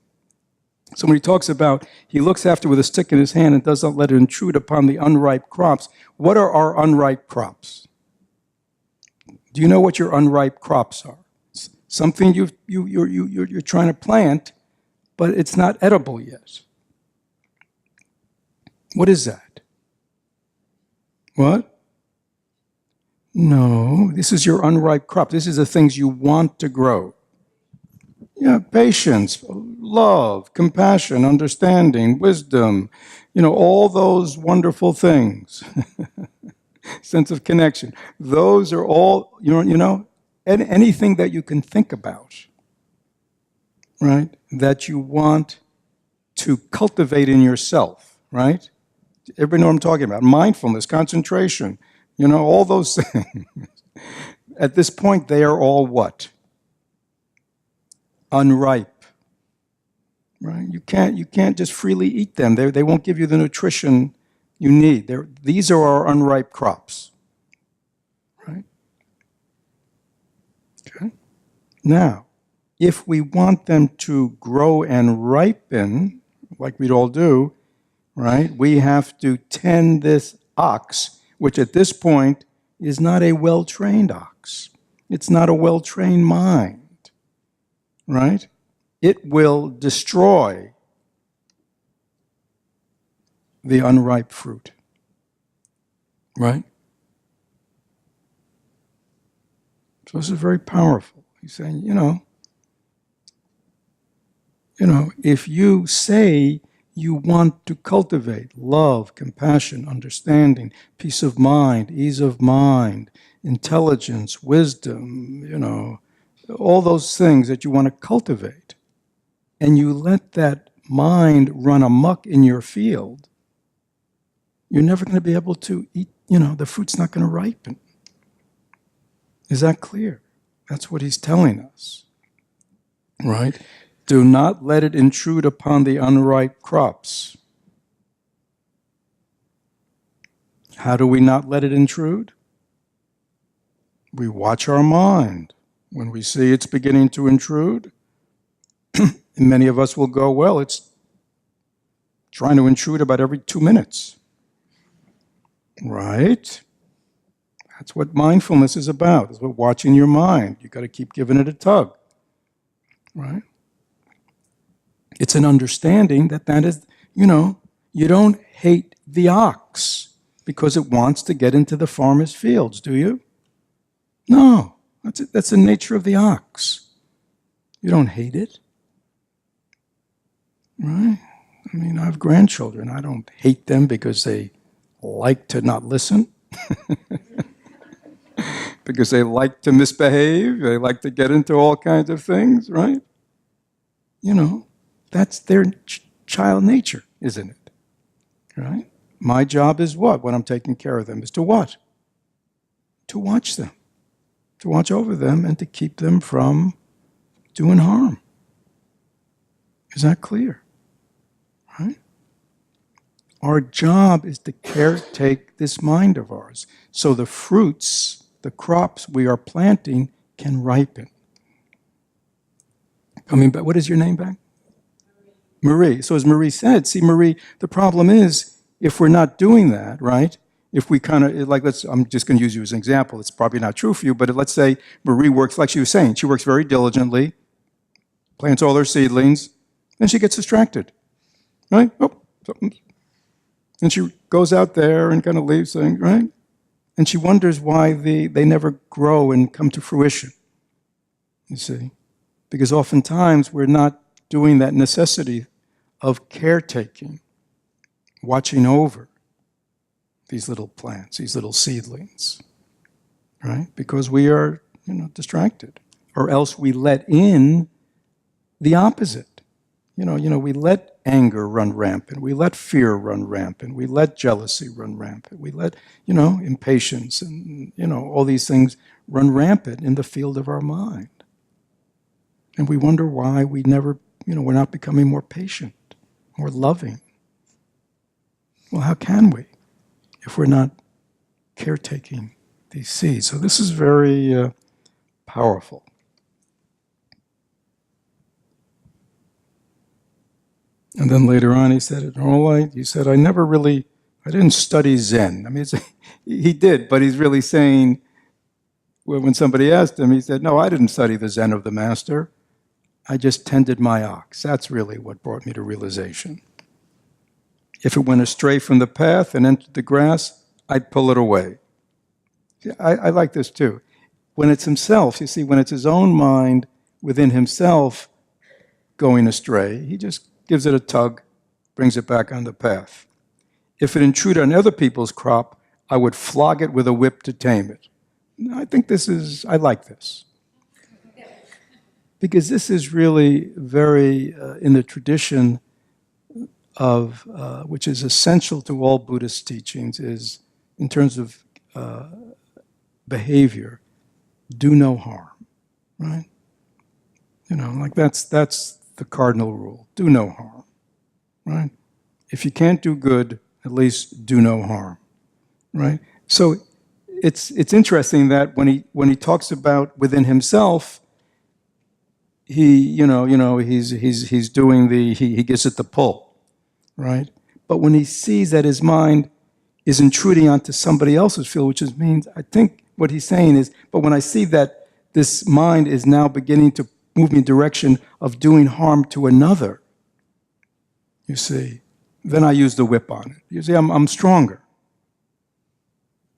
So when he talks about, he looks after with a stick in his hand and does not let it intrude upon the unripe crops. What are our unripe crops? Do you know what your unripe crops are? Something you're trying to plant, but it's not edible yet. What is that? What? No, this is your unripe crop. This is the things you want to grow. Yeah, patience, love, compassion, understanding, wisdom, all those wonderful things. Sense of connection. Those are all, anything that you can think about, right? That you want to cultivate in yourself, right? Everybody know what I'm talking about. Mindfulness, concentration, You know, all those things. At this point, they are all what? Unripe. Right? You can't just freely eat them. They won't give you the nutrition you need. These are our unripe crops. Right? Okay. Now, if we want them to grow and ripen, like we'd all do, right, we have to tend this ox, which at this point is not a well-trained ox. It's not a well-trained mind, right? It will destroy the unripe fruit, right? So this is very powerful. He's saying, you know, if you say you want to cultivate love, compassion, understanding, peace of mind, ease of mind, intelligence, wisdom, all those things that you want to cultivate, and you let that mind run amok in your field, you're never going to be able to eat, the fruit's not going to ripen. Is that clear? That's what he's telling us, right? Do not let it intrude upon the unripe crops. How do we not let it intrude? We watch our mind. When we see it's beginning to intrude, and many of us will go, well, it's trying to intrude about every 2 minutes. Right? That's what mindfulness is about. It's about watching your mind. You've got to keep giving it a tug. Right? It's an understanding that is, you don't hate the ox because it wants to get into the farmer's fields, do you? No, that's the nature of the ox. You don't hate it. Right? I mean, I have grandchildren. I don't hate them because they like to not listen. Because they like to misbehave. They like to get into all kinds of things, right? That's their child nature, isn't it? Right? My job is what? When I'm taking care of them, is to what? To watch them. To watch over them and to keep them from doing harm. Is that clear? Right? Our job is to caretake this mind of ours so the fruits, the crops we are planting can ripen. Coming back, what is your name back? Marie. So as Marie said, see, Marie, the problem is if we're not doing that, right? If we kind of, I'm just going to use you as an example. It's probably not true for you, but let's say Marie works, like she was saying, she works very diligently, plants all her seedlings, and she gets distracted, right? And she goes out there and kind of leaves things, right? And she wonders why they never grow and come to fruition, you see? Because oftentimes we're not doing that necessity of caretaking, watching over these little plants, these little seedlings, right? Because we are, distracted. Or else we let in the opposite. We let anger run rampant. We let fear run rampant. We let jealousy run rampant. We let, impatience and, all these things run rampant in the field of our mind. And we wonder why we never, we're not becoming more patient, more loving. Well, how can we if we're not caretaking these seeds? So this is very powerful. And then later on he said, I didn't study Zen. I mean, he did, but he's really saying, when somebody asked him, he said, no, I didn't study the Zen of the master. I just tended my ox. That's really what brought me to realization. If it went astray from the path and entered the grass, I'd pull it away. I like this too. When it's himself, you see, when it's his own mind within himself going astray, he just gives it a tug, brings it back on the path. If it intruded on other people's crop, I would flog it with a whip to tame it. I like this. Because this is really very in the tradition of, which is essential to all Buddhist teachings, is in terms of behavior, do no harm, right? Like that's the cardinal rule. Do no harm, right? If you can't do good, at least do no harm, right? So it's interesting that when he talks about within himself, he's doing he gives it the pull, right? But when he sees that his mind is intruding onto somebody else's field, which means, I think what he's saying is, but when I see that this mind is now beginning to move me in the direction of doing harm to another, you see, then I use the whip on it. You see, I'm stronger.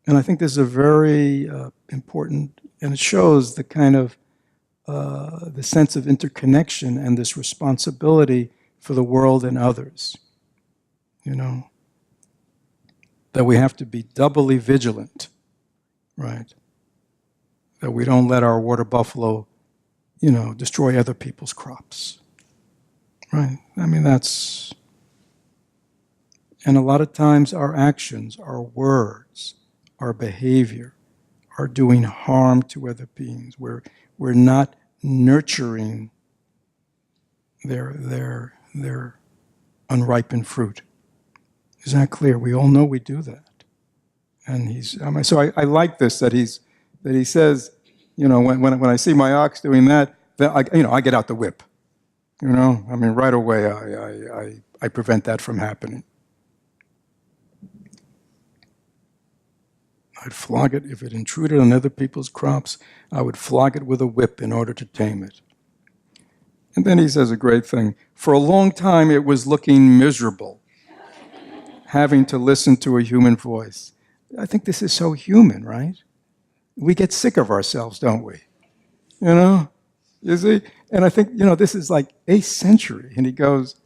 And I think this is a very important, and it shows the kind of the sense of interconnection and this responsibility for the world and others. That we have to be doubly vigilant, right? That we don't let our water buffalo, destroy other people's crops, right? I mean, and a lot of times our actions, our words, our behavior are doing harm to other beings. We're not nurturing their unripened fruit. Isn't that clear? We all know we do that. And so I like this that he says, when I see my ox doing that, then I get out the whip. Right away I prevent that from happening. I'd flog it if it intruded on other people's crops. I would flog it with a whip in order to tame it. And then he says a great thing. For a long time it was looking miserable, having to listen to a human voice. I think this is so human, right? We get sick of ourselves, don't we? You see? And I think, this is like 8th century. And he goes,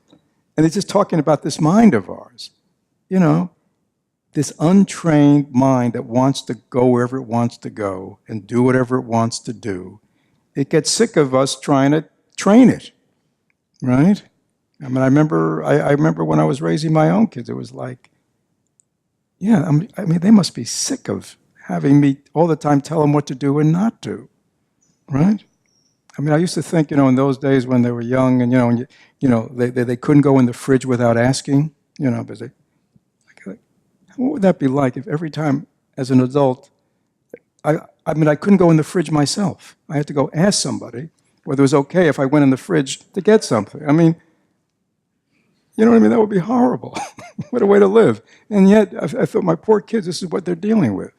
and he's just talking about this mind of ours. This untrained mind that wants to go wherever it wants to go and do whatever it wants to do. It gets sick of us trying to train it, right? I remember when I was raising my own kids, it was like, they must be sick of having me all the time tell them what to do and not do, right? I used to think, in those days when they were young and, they couldn't go in the fridge without asking, because what would that be like if every time as an adult, I couldn't go in the fridge myself. I had to go ask somebody whether it was okay if I went in the fridge to get something. That would be horrible. What a way to live. And yet, I thought, my poor kids, this is what they're dealing with.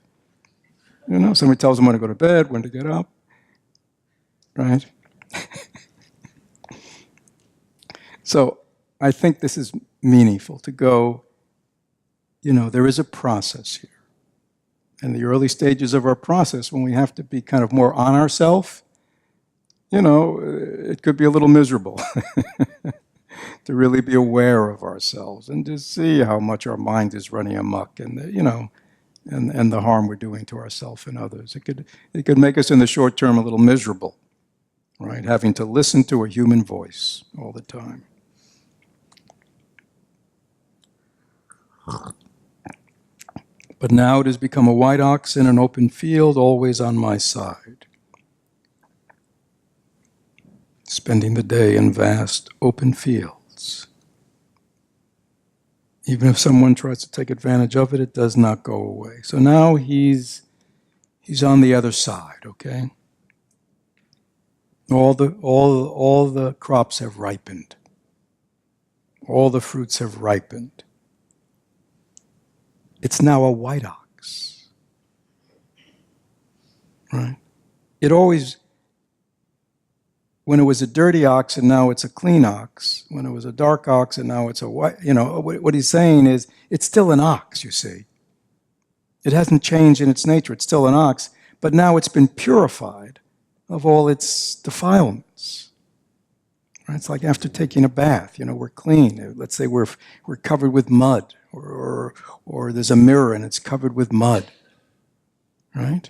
Somebody tells them when to go to bed, when to get up, right? So I think this is meaningful to go, there is a process here. In the early stages of our process, when we have to be kind of more on ourselves, it could be a little miserable to really be aware of ourselves and to see how much our mind is running amok and the harm we're doing to ourselves and others. It could make us in the short term a little miserable, right? Having to listen to a human voice all the time. But now it has become a white ox in an open field, always on my side, spending the day in vast open fields. Even if someone tries to take advantage of it, it does not go away. So now he's on the other side, okay? All the crops have ripened. All the fruits have ripened. It's now a white ox, right? It always, when it was a dirty ox and now it's a clean ox, when it was a dark ox and now it's a white, what he's saying is it's still an ox, you see. It hasn't changed in its nature, it's still an ox, but now it's been purified of all its defilements. Right? It's like after taking a bath, we're clean. Let's say we're covered with mud. Or there's a mirror and it's covered with mud, right?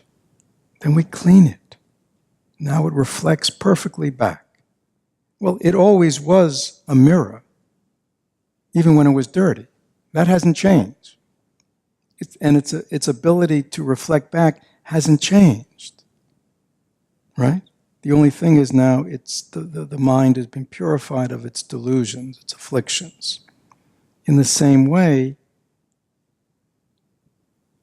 Then we clean it. Now it reflects perfectly back. Well, it always was a mirror, even when it was dirty. That hasn't changed. its ability to reflect back hasn't changed, right? The only thing is now the mind has been purified of its delusions, its afflictions. In the same way,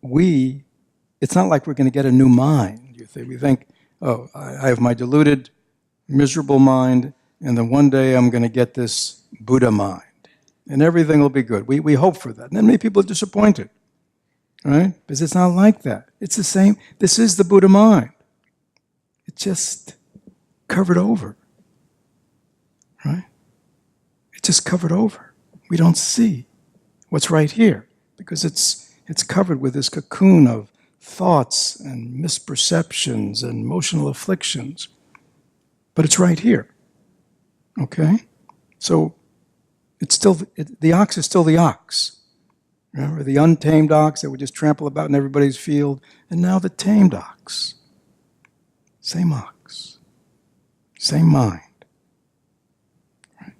it's not like we're going to get a new mind. We think, oh, I have my deluded, miserable mind, and then one day I'm going to get this Buddha mind, and everything will be good. We hope for that. And then many people are disappointed, right? Because it's not like that. It's the same. This is the Buddha mind. It's just covered over, right? It's just covered over. We don't see what's right here because it's covered with this cocoon of thoughts and misperceptions and emotional afflictions. But it's right here, okay? So it's still, the ox is still the ox. Remember the untamed ox that would just trample about in everybody's field, and now the tamed ox. Same ox, same mind. Right?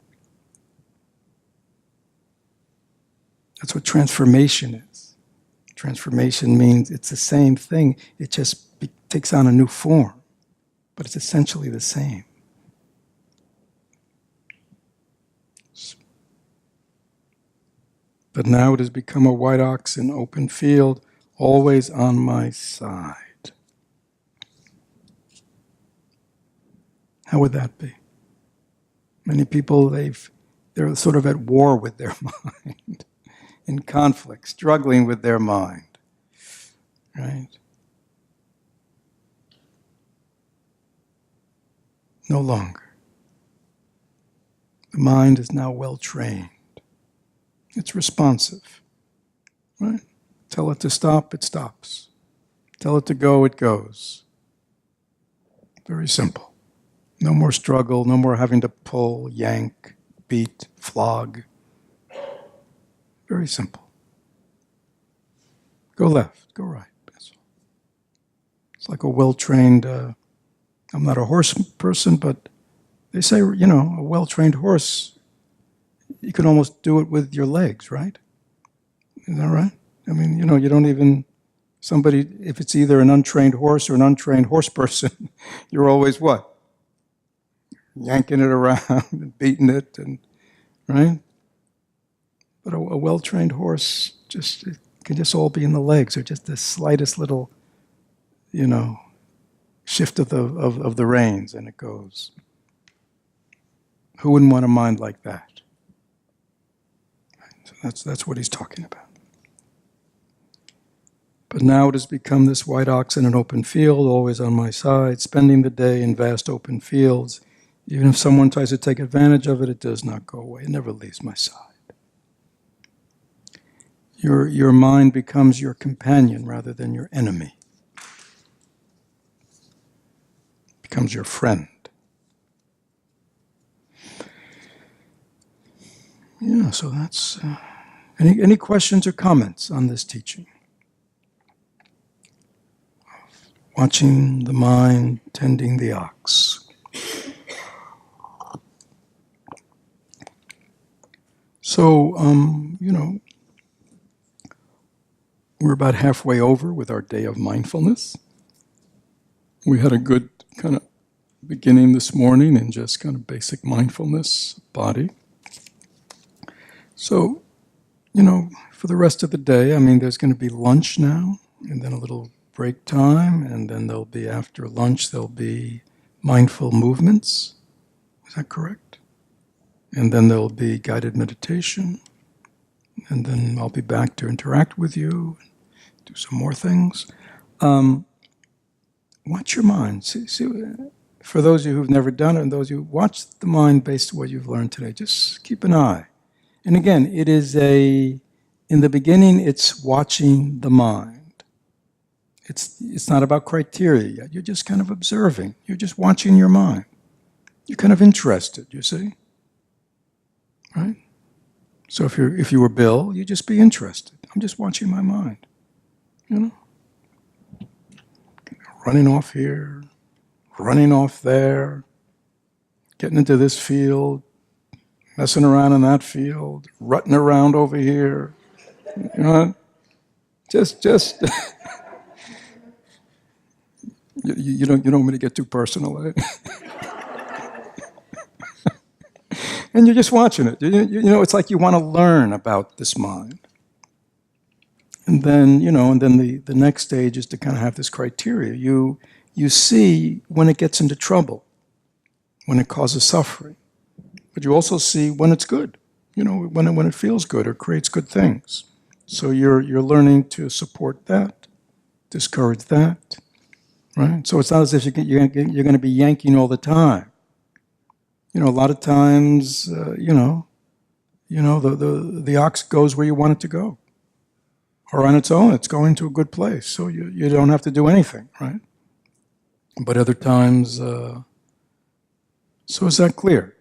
That's what transformation is. Transformation means it's the same thing, it just takes on a new form, but it's essentially the same. But now it has become a white ox in open field, always on my side. How would that be? Many people, they're sort of at war with their mind, in conflict, struggling with their mind, right? No longer. The mind is now well trained. It's responsive, right? Tell it to stop, it stops. Tell it to go, it goes. Very simple. No more struggle, no more having to pull, yank, beat, flog. Very simple. Go left, go right. That's all. It's like a well-trained, I'm not a horse person, but they say, a well-trained horse, you can almost do it with your legs, right? Is that right? I mean, you don't even, if it's either an untrained horse or an untrained horse person, you're always what? Yanking it around and beating it, and right? But a well-trained horse it can just all be in the legs, or just the slightest little, shift of the reins, and it goes. Who wouldn't want a mind like that? So that's what he's talking about. But now it has become this white ox in an open field, always on my side, spending the day in vast open fields. Even if someone tries to take advantage of it, it does not go away. It never leaves my side. Your mind becomes your companion rather than your enemy. It becomes your friend. Yeah, so that's... Any questions or comments on this teaching? Watching the mind, tending the ox. So, we're about halfway over with our day of mindfulness. We had a good kind of beginning this morning in just kind of basic mindfulness, body. So, for the rest of the day, there's going to be lunch now, and then a little break time, and then there'll be, after lunch, there'll be mindful movements. Is that correct? And then there'll be guided meditation, and then I'll be back to interact with you, do some more things. Watch your mind. See, for those of you who've never done it, and those of you, watch the mind based on what you've learned today. Just keep an eye. And again, it is in the beginning, it's watching the mind. It's not about criteria yet. You're just kind of observing. You're just watching your mind. You're kind of interested, you see? Right? So if you were Bill, you'd just be interested. I'm just watching my mind. Running off here, running off there, getting into this field, messing around in that field, rutting around over here. just, you don't want me to get too personal, eh? And you're just watching it. You know, it's like you want to learn about this mind. And then, the next stage is to kind of have this criteria. You see when it gets into trouble, when it causes suffering. But you also see when it's good, when it feels good or creates good things. So you're learning to support that, discourage that, right? So it's not as if you're going to be yanking all the time. A lot of times, the ox goes where you want it to go. Or on its own, it's going to a good place. So you don't have to do anything, right? But other times, so is that clear?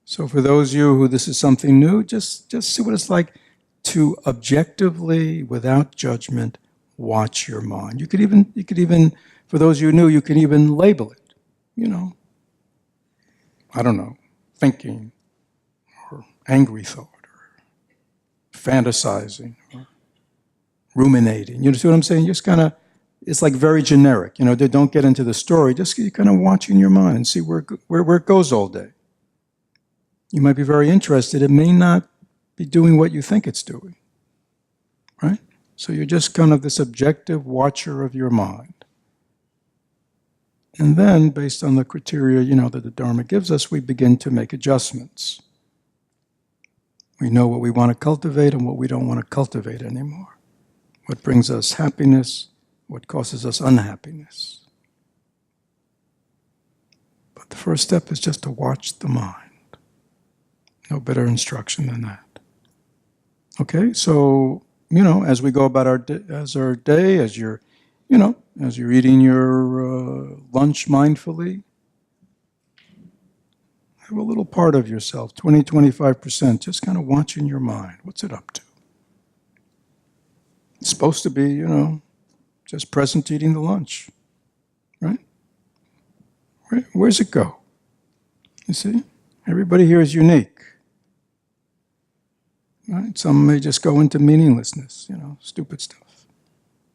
So for those of you who this is something new, just see what it's like to objectively, without judgment, watch your mind. You could even, for those of you who knew, you can even label it, I don't know, thinking, or angry thought, or fantasizing, or ruminating. You see what I'm saying? Just kind of, it's like very generic. They don't get into the story. Just you kind of watching your mind and see where it goes all day. You might be very interested. It may not be doing what you think it's doing, right? So you're just kind of this objective watcher of your mind. And then, based on the criteria, that the Dharma gives us, we begin to make adjustments. We know what we want to cultivate and what we don't want to cultivate anymore. What brings us happiness, what causes us unhappiness. But the first step is just to watch the mind. No better instruction than that. Okay, so, as we go about our day, as you're eating your lunch mindfully, have a little part of yourself, 20-25%, just kind of watching your mind. What's it up to? It's supposed to be, just present eating the lunch, right? Where's it go? You see? Everybody here is unique. Right? Some may just go into meaninglessness, stupid stuff.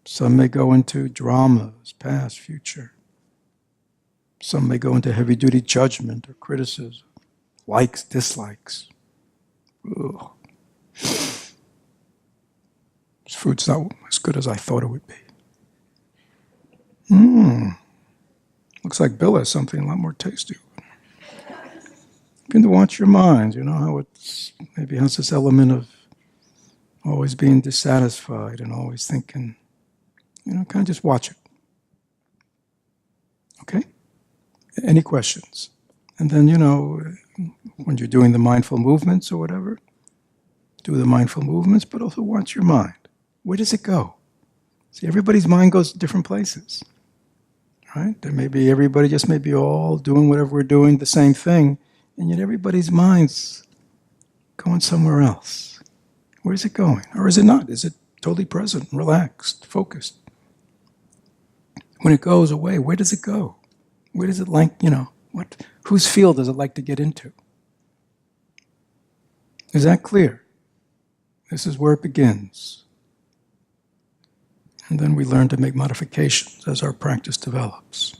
Some may go into dramas, past, future. Some may go into heavy-duty judgment or criticism, likes, dislikes. Ugh. This food's not as good as I thought it would be. Looks like Bill has something a lot more tasty. Begin to watch your mind, how it's maybe has this element of always being dissatisfied and always thinking, kind of just watch it. Okay? Any questions? And then, when you're doing the mindful movements or whatever, do the mindful movements, but also watch your mind. Where does it go? See, everybody's mind goes to different places. Right? There may be everybody just may be all doing whatever we're doing, the same thing, and yet everybody's mind's going somewhere else. Where's it going? Or is it not? Is it totally present, relaxed, focused? When it goes away, where does it go? Where does it like, whose field does it like to get into? Is that clear? This is where it begins. And then we learn to make modifications as our practice develops.